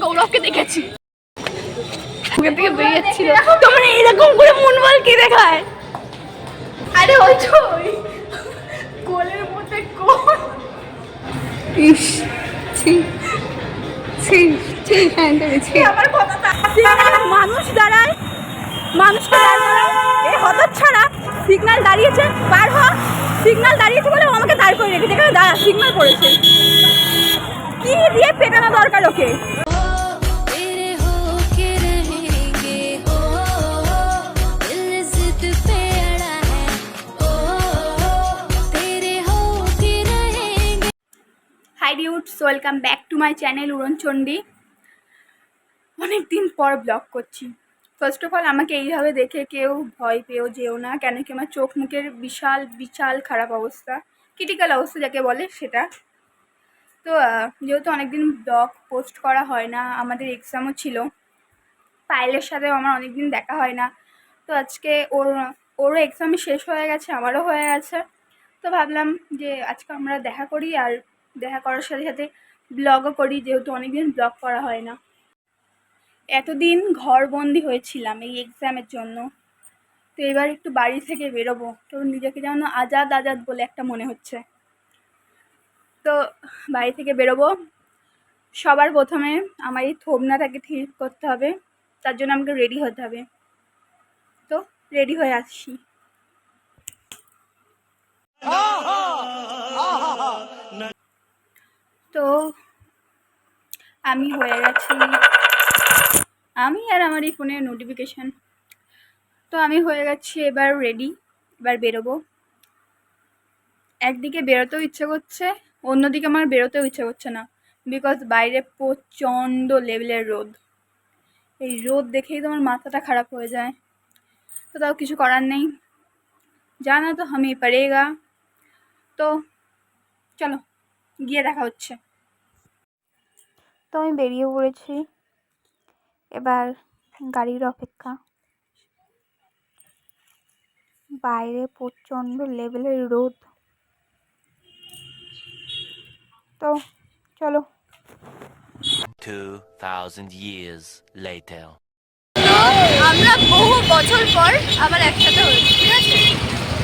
সৌরভকে দেখেছি ওখান থেকে বেরিয়েছিল তোমরা এরকম করে মনবল কে দেখায় আরে ওই তো কোলের মধ্যে কোল ইস ছি ছি ছি হ্যাঁ দেখেছি আমার কথাটা মানুষ দাঁড়ায় মানুষকে দাঁড়ায় এই হতচ্ছাড়া সিগন্যাল দাঁড়িয়েছে পার হ সিগন্যাল দাঁড়িয়েছে বলে আমাকে দাঁড় করে রেখেছে এখানে দাঁড়া সিগন্যাল পড়েছে কি দিয়ে পেটানো দরকার okay hi dudes welcome back to my channel উড়নচণ্ডী অনেক দিন পর ব্লগ করছি ফার্স্ট অফ অল আমাকে এইভাবে দেখে কেউ ভয় পেয়েও যেও না কেন কি আমার চোখ মুখের বিশাল বিশাল খারাপ অবস্থা ক্রিটিক্যাল অবস্থা যাকে বলে সেটা তো যেহেতু অনেকদিন ব্লগ পোস্ট করা হয় না আমাদের এক্সামও ছিল পায়েলের সাথেও আমার অনেকদিন দেখা হয় না তো আজকে ওরও এক্সামই শেষ হয়ে গেছে আমারও হয়ে গেছে তো ভাবলাম যে আজকে আমরা দেখা করি আর দেখা করার সাথে সাথে ব্লগও করি যেহেতু অনেকদিন ব্লগ করা হয় না এতদিন ঘরবন্দি হয়েছিলাম এই এক্সামের জন্য তো এবার একটু বাড়ি থেকে বেরোবো তো নিজেকে যেন আজাদ আজাদ বলে একটা মনে হচ্ছে তো বাড়ি থেকে বেরোবো সবার প্রথমে আমার এই থোবনাটাকে ঠিক করতে হবে তার জন্য আমাকে রেডি হতে হবে তো রেডি হয়ে আসছি তো আমি হয়ে গেছি আমি আর আমার এই ফোনের নোটিফিকেশান তো আমি হয়ে গেছি এবার রেডি এবার বেরোবো একদিকে বেরোতেও ইচ্ছে করছে অন্যদিকে আমার বেরোতেও ইচ্ছে করছে না বিকজ বাইরে প্রচণ্ড লেভেলের রোদ এই রোদ দেখেই তো আমার মাথাটা খারাপ হয়ে যায় তো তাও কিছু করার নেই জানা তো আমি পারেগা তো চলো গিয়ে দেখা হচ্ছে তো আমি বেরিয়ে পড়েছি এবার গাড়ির অপেক্ষা বাইরে প্রচণ্ড লেভেলের রোদ তো চলো 2000 years later আমরা বহু বছর পর আবার একসাথে হয়েছি ঠিক আছে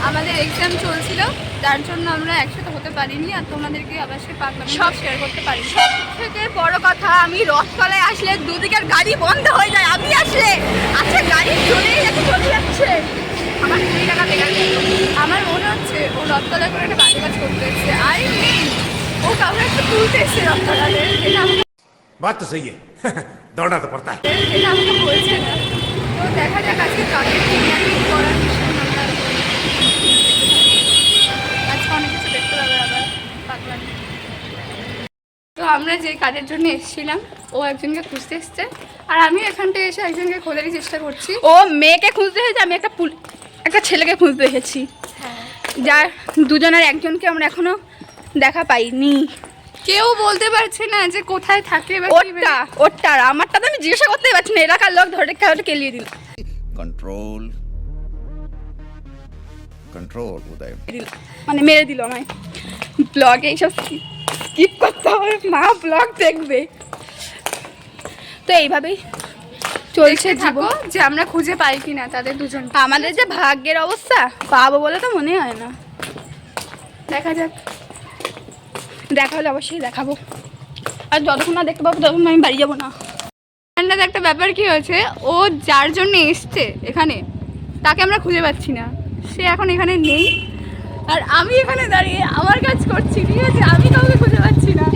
আমাদের এক্সাম চলছিল যার জন্য আমরা একসাথে হতে পারিনি আর তোমাদেরকে আবার সে পাগলামি সব শেয়ার করতে পারি সব থেকে বড় কথা আমি রথতলায় আসলে দুদিকের গাড়ি বন্ধ হয়ে যায় আমি আসলে আচ্ছা গাড়ি চলেই যাচ্ছে আমার 20 টাকা বেকার আমার মনে হচ্ছে ও রথতলায় করে একটা বাজে কাজ করতে এসছে আই মিন ও কাউকে একটু তুলতে এসছে রথতলাতে बात तो सही है दौड़ना तो पड़ता है এটা আমাকে বলছে না তো দেখা যাক আজকে কাকে করার আজকে অনেক কিছু দেখতে পাবে আবার পাগলামি তো আমরা যে কাজের জন্য এসেছিলাম ও একজনকে খুঁজতে এসছে আর আমি এখান থেকে এসে একজনকে খোঁজারই চেষ্টা করছি ও মেয়েকে খুঁজতে এসেছে আমি একটা ছেলেকে খুঁজতে এসেছি যার দুজনের একজনকে আমরা এখনো দেখা পাইনি কেউ বলতে পারছে না যে কোথায় থাকে ওরটা আমারটা তো আমি জিজ্ঞাসা করতেই পারছি না এলাকার লোক ধরে খেলাটা কেলিয়ে দিল কন্ট্রোল কন্ট্রোল উদয় মানে মেরে দিল আমায় ব্লগে এইসব স্কিপ করতে হবে মা ব্লগ দেখবে তো এইভাবেই চলছে থাকো যে আমরা খুঁজে পাই কিনা তাদের দুজন আমাদের যে ভাগ্যের অবস্থা পাবো বলে তো মনে হয় না দেখা যাক দেখা হলে অবশ্যই দেখাবো আর যতক্ষণ না দেখতে পাবো ততক্ষণ আমি বাড়ি যাবো না একটা ব্যাপার কি হয়েছে ও যার জন্য এসছে এখানে তাকে আমরা খুঁজে পাচ্ছি না সে এখন এখানে নেই আর আমি এখানে দাঁড়িয়ে আমার কাজ করছি ঠিক আছে আমি কাউকে খুঁজে পাচ্ছি না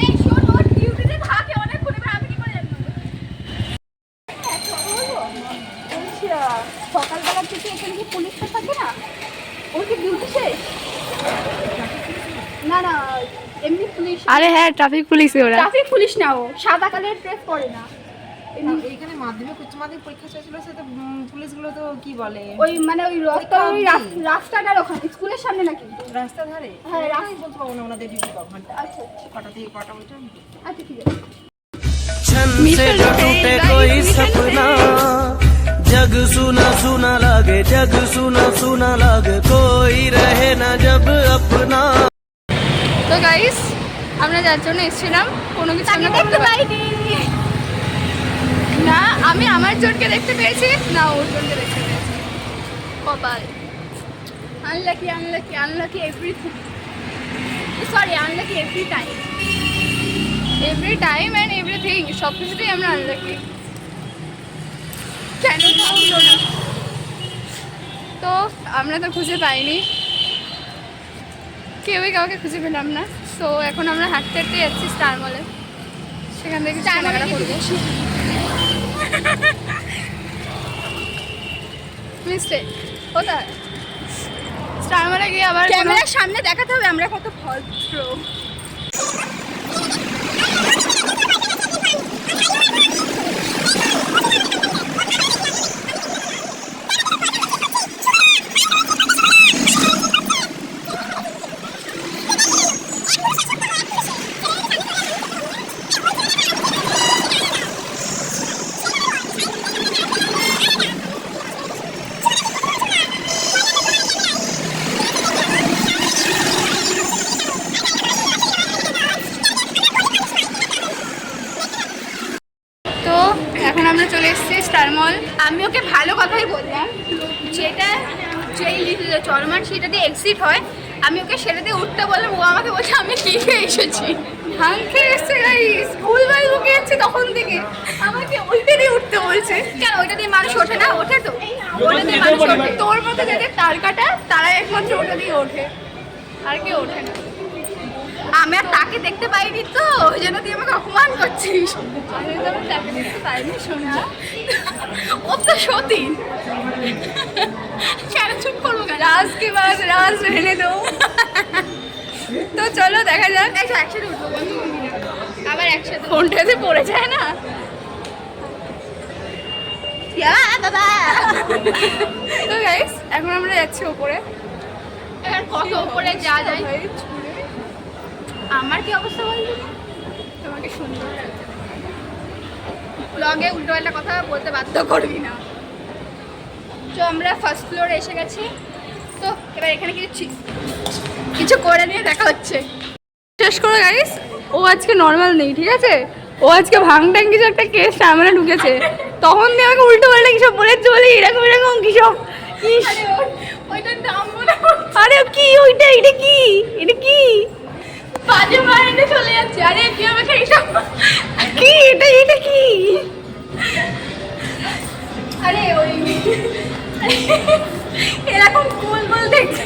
সকালবেলার থেকে এখানে কি পুলিশটা থাকে না ওর কি ডিউটি শেষ না না এমনি পুলিশ আরে হ্যাঁ ট্রাফিক পুলিশে ওরা ট্রাফিক পুলিশ না ও সাদা কালারের ড্রেস পরে না এইখানে মাধ্যমিক উচ্চ মাধ্যমিক পরীক্ষা শেষ হলো সেটা পুলিশগুলো তো কি বলে ওই মানে ওই রাস্তাটার ওখানে স্কুলের সামনে নাকি রাস্তা ধারে হ্যাঁ রাস্তা বলতে পারবো না ওনাদের ডিউটি ঘন্টা আচ্ছা কটা থেকে কটা বলতে আচ্ছা ঠিক আছে छन से जो टूटे कोई सपना जग सुना सुना लागे जग सुना सुना लागे कोई रहे ना जब अपना তো গাইস আমরা যার জন্য এসেছিলাম কোনো কিছু আমরা করতে পারিনি আমার জনকে দেখতে পেয়েছি না ওর জনকে দেখতে পেয়েছি। কপাল। Unlucky unlucky unlucky everything, sorry unlucky every time, every time and everything, সব কিছুতেই আমরা আনলাকি। কেন হলো না? তো আমরা তো খুঁজে পাইনি, কেউই কাউকে খুঁজে পেলাম না। সো এখন আমরা হাঁটতে হাঁটতে যাচ্ছি স্টার মলে, সেখান থেকে কেনাকাটা করবো। মিস্টেক কোথায়? স্টার মলে গিয়ে আবার ক্যামেরার সামনে দেখাতে হবে আমরা কত ভদ্র। তো এখন আমরা চলে এসেছি স্টার মল। আমি ওকে ভালো কথাই বললাম, যেটা যেই চরমার সেটা দিয়ে এক্সিট হয়, আমি ওকে সেটা দিয়ে উঠতে বললাম, ও আমাকে বলছে আমি লিখে এসেছি। ভাঙ খেয়ে এসছে গাইস, ভুলভাল বুকে এসছে তখন থেকে, আমাকে ওইটা দিয়ে উঠতে বলছে। কেন ওইটা দিয়ে মানুষ ওঠে না? ওঠে তো, ওটা দিয়ে মানুষ ওঠে। তোর মতো যাদের তার কাটা তারাই একমাত্র ওটা দিয়ে ওঠে, আর কেউ ওঠে না। আমি আর তাকে দেখতে পাইনি তো, ওই জন্য তুই আমাকে অপমান করছিস। আমি তো তাকে দেখতে পাইনি শোনা, ও তো সতীন। কেন চুপ করবো? রাজকে বাস রাজ রেনে দো। তো চলো দেখা যাক, একসাথে উঠবো, আবার একসাথে ফোনটাতে পড়ে যায় না। বাবা তো গাইস এখন আমরা যাচ্ছি ওপরে। এখন কত ওপরে যা যায়। আমার কি অবস্থা বলবি? তোমাকে সুন্দর লাগছে, ব্লগে উল্টো পাল্টা কথা বলতে বাধ্য করবি না। তো আমরা ফার্স্ট ফ্লোরে এসে গেছি, তো এবার এখানে কিছু করে নিয়ে দেখা হচ্ছে। শেষ করে গাইস, ও আজকে নর্মাল নেই, ঠিক আছে? ও আজকে ভাঙটাং কিছু একটা কেস সামনে ঢুকেছে, তখন দিয়ে আমাকে উল্টো পাল্টা কিসব বলেছে, বলে এরকম এরকম কিসব। ওইটার নাম মনে হচ্ছে, আরে কি ওইটা, এটা কি, এটা কি বাজে মাইন্ডে চলে যাচ্ছে। আরে কি আমাকে এইসব কি, এটা এটা কি? আরে ওই এরকম গোল গোল দেখতে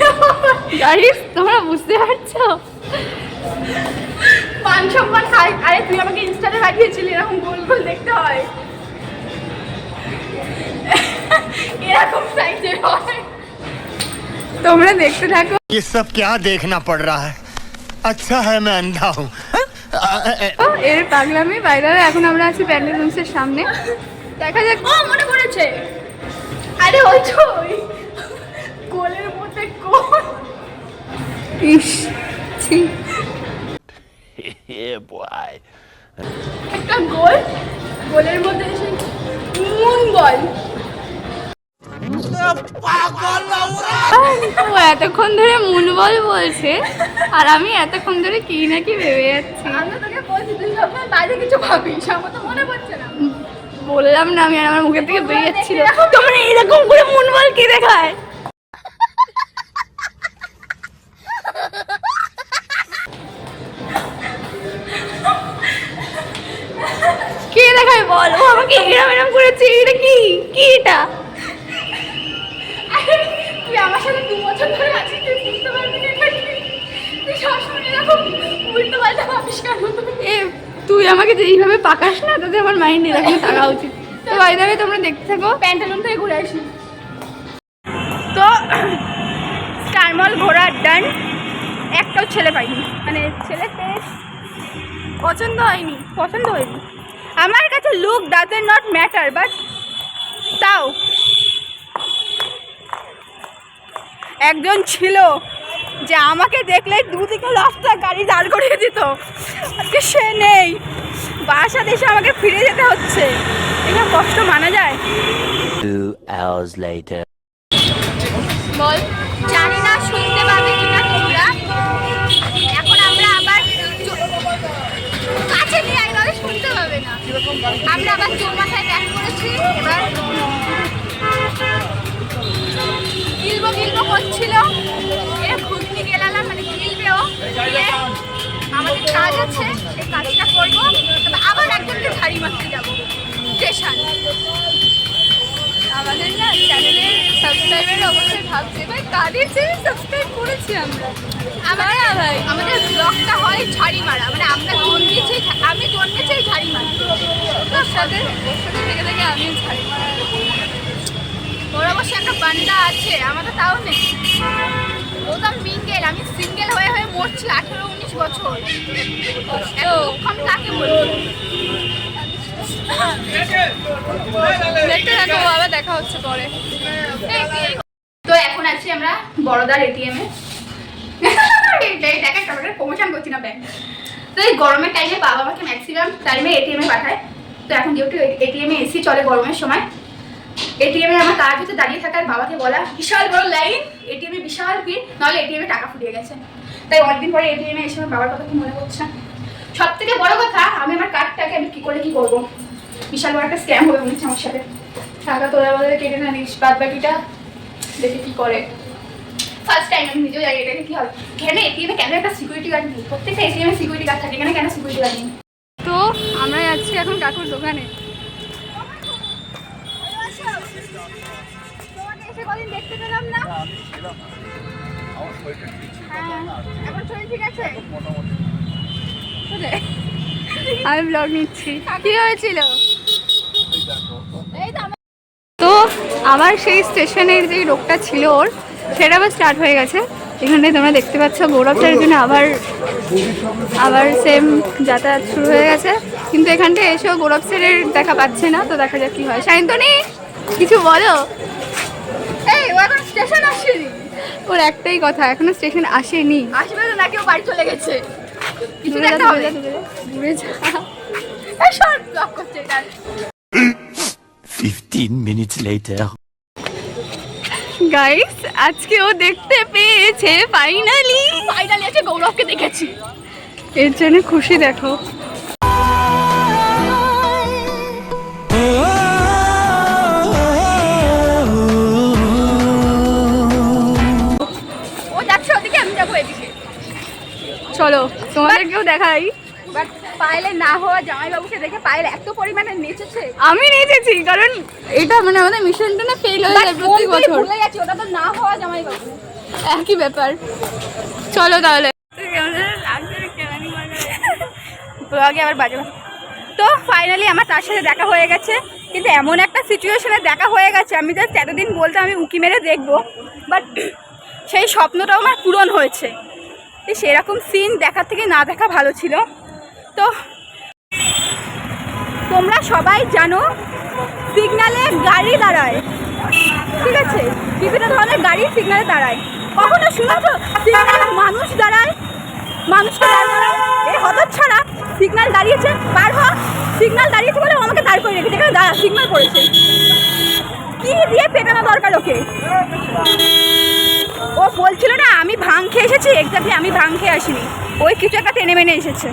গাইস, তোমরা বুঝতে পারছো? মান সম্মান খাই। আরে তুই আমাকে ইনস্টাতে পাঠিয়েছিলি এরকম গোল গোল দেখতে হয়, এরকম সাইজের হয়। তোমরা দেখতে থাকো। ये सब क्या देखना पड़ रहा है? अच्छा है मैं अंधा हूँ। এর পাগলামি বাইরে। এখন আমরা আছি প্যান্ডেল রুমসের সামনে, দেখা যাক। ও মনে পড়েছে, আরে ওই তো গোলের মধ্যে গোল। ইস ছি, Yeah, boy. একটা গোল, গোলের মধ্যে এসে মুন বল। ও এতক্ষণ ধরে মুন বল বলছে, আর আমি এতক্ষণ ধরে কি না কি ভেবে যাচ্ছি। আমি তোকে বলছি তুই সবসময় বাইরে কিছু ভাবিস, আমার তো মনে পড়ছে না। বললাম না আমি, আর আমার মুখের থেকে বেরিয়ে যাচ্ছিল। তোমরা এরকম করে মুন বল কি দেখায়? কে দেখায় বল? ও আমাকে এরম এরম করেছে, এটা কি, কি এটা? তুই আমার সাথে 2 বছর ধরে আছিস, তুই বুঝতে পারবি না এটা কি? তুই সবসময় এরকম উল্টো পাল্টা ভাবিস কেন? তুই আমাকে যেইভাবে পাকাস না, তাতে আমার মাইন্ড এরকম থাকা উচিত। তো বাইরে তোমরা দেখতে থাকো, প্যান্টালুন থেকে ঘুরে আসি। তো স্টার মল ঘোরার ডান, একটাও ছেলে পাইনি, মানে ছেলে পছন্দ হয়নি, পছন্দ হয়নি। আমার কাছে look doesn't not matter, but তাও একজন ছিল যে আমাকে দেখলে দুদিকে রাস্তা গাড়ি দাঁড় করিয়ে দিত, আজকে সে নেই। বাসা দেশে আমাকে ফিরে যেতে হচ্ছে, এখানে কষ্ট মানা যায়? 2 hours later. বল, জানি না শুনতে পাবে কিনা তোমরা। এখন আমরা আবার কাছে নিয়ে আই, নাহলে শুনতে পাবে না। আমরা আবার চৌমাথায় ব্যাক করেছি। এবার গিলবো করছিল, এ ঘুরতে গেলাম, মানে গিলবেও গিয়ে আমাদের কাজ আছে, এই কাজটা করবো, তবে আবার একজনকে ঝাড়ি মারতে যাবো স্টেশন। আমাদের না চ্যানেলের সাবস্ক্রাইবার অবশ্যই ভাবছে ভাই কাদের চ্যানেল সাবস্ক্রাইব করেছি আমরা। আমাদের ব্লগটা হয় ঝাড়ি মারা, মানে আমরা আমি জন্মেছি ঝাড়ি মারা। ওর সাথে থেকে থেকে আমিও ঝাড়ি মারা। ওর অবশ্যই একটা বান্ডা আছে, আমাদের তাও নেই। ও তো মিঙ্গেল, আমি সিঙ্গেল হয়ে হয়ে মরছি 18-19 বছর। আমি তাকে বলবো দেখতে থাকো, আবার দেখা হচ্ছে পরে। তো এখন আছি আমরা বড়দার এটিএমে। প্রমোশন করছি না ব্যাংক। তো এই গরমের টাইমে বাবা আমাকে ম্যাক্সিমাম টাইমে এটিএমে পাঠায়। তো এখন যেহেতু এটিএমে এসি চলে গরমের সময়, এটিএমে আমার কাজ হচ্ছে দাঁড়িয়ে থাকার, বাবাকে বলা বিশাল বড় লাইন, এটিএমে বিশাল ভিড়, নাহলে এটিএমে টাকা ফুরিয়ে গেছে। তাই অনেকদিন পরে এটিএমে এসে আমার বাবার কথা খুব মনে পড়ছে। সব থেকে বড় কথা, আমি আমার কার্ডটাকে আমি কী করবো, বিশাল বড় একটা স্ক্যাম হবে মনে হচ্ছে আমার সাথে। টাকা তোলার বদলে কেটে না নিস, বাদ বাকিটা দেখে কী করে। ফার্স্ট টাইম আমি নিজেও জানি এটাকে কী হবে। কেন এটিএমে কেন একটা সিকিউরিটি গার্ড নেই? প্রত্যেকটা এটিএমে সিকিউরিটি গার্ড থাকে, এখানে কেন সিকিউরিটি গার্ড নেই? তো আমরা যাচ্ছি এখন কাকুর দোকানে। কদিন দেখতে পেলাম না। এখন শরীর ঠিক আছে? আমি ব্লগ নিচ্ছি। কি হয়েছিল? তো আমার সেই স্টেশনের যে রোগটা ছিল ওর, সেটা আবার স্টার্ট হয়ে গেছে। এখানে তোমরা দেখতে পাচ্ছ গৌরব স্যারের জন্য আবার সেম যাতায়াত শুরু হয়ে গেছে। কিন্তু এখানটা এসেও গৌরব স্যারের দেখা পাচ্ছে না। তো দেখা যাক কি হয়। সায়ন্তনী কিছু বলো। এই ও এখন স্টেশন আসেনি। ওর একটাই কথা, এখনো স্টেশন আসেনি। আসবে তো না, কেউ বাড়ি চলে গেছে। কিছু দেখা হবে, দূরে যা। এই শর্ট ব্লক করছে এটা। 15 minutes later. গাইস আজকে ও দেখতে পেয়েছে ফাইনালি আছে, গৌরবকে দেখেছি, এর জন্য খুশি। দেখো ও যাচ্ছে ওদিকে, আমি যাবো এদিকে। চলো তোমাদেরকেও দেখাই। বাট পায়েলে না হওয়া জামাইবাবুকে দেখে পায়েল এত পরিমাণে নেচেছে। আমি নেচেছি কারণ এটা মানে আমাদের মিশনটা না ফেল হয়ে যায় প্রতি বছর। ভুলে গেছি ওটা তো না হওয়া জামাইবাবু, একই ব্যাপার। চলো তাহলে ব্লগে আবার বাজে। তো ফাইনালি আমার তার সাথে দেখা হয়ে গেছে, কিন্তু এমন একটা সিচুয়েশনে দেখা হয়ে গেছে, আমি জাস্ট এতদিন বলতাম আমি উঁকি মেরে দেখবো, বাট সেই স্বপ্নটাও আমার পূরণ হয়েছে। সেরকম সিন দেখার থেকে না দেখা ভালো ছিল। তো তোমরা সবাই জানো সিগনালে গাড়ি দাঁড়ায়, ঠিক আছে, বিভিন্ন ধরনের গাড়ি সিগনালে দাঁড়ায়। কখনো শুনেছো সিগনালে মানুষ দাঁড়ায়? মানুষকে দাঁড়ায় এই হতচ্ছাড়া সিগনাল দাঁড়িয়েছে, পার হ, সিগনাল দাঁড়িয়েছে বলে আমাকে দাঁড় করে রেখেছে, এখানে দাঁড়া সিগনাল করেছে। কি দিয়ে পেটানো দরকার ওকে? ও বলছিল না আমি ভাং খেয়ে এসেছি, এক্স্যাক্টলি আমি ভাং খেয়ে আসিনি, ওই কিছু একটা টেনে মেনে এসেছে।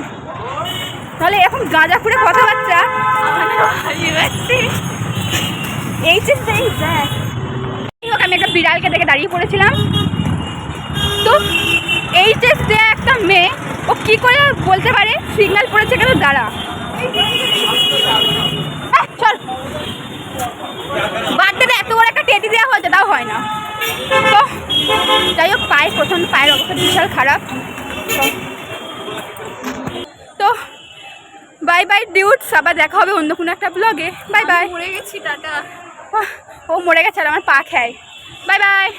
তাহলে এখন গাঁজা খুঁড়ে কথাবার্তা আমি একটা বিড়ালকে দেখে দাঁড়িয়ে পড়েছিলাম। তো এইচএস দেয়া একটা মেয়ে ও কি করে বলতে পারে সিগন্যাল পড়েছে কেন দাঁড়া, চল বার্থডেতে এত বড় একটা টেডি দেওয়া হয়েছে তাও হয় না। তো যাই হোক প্রথম পায়ের অবস্থা বিশাল খারাপ। তো বাই বাই ডিউটস, আবার দেখা হবে অন্য কোনো একটা ব্লগে। Bye bye. মরে গেছি, টাটা। ও মরে গেছে আর আমার পা খায়। Bye bye.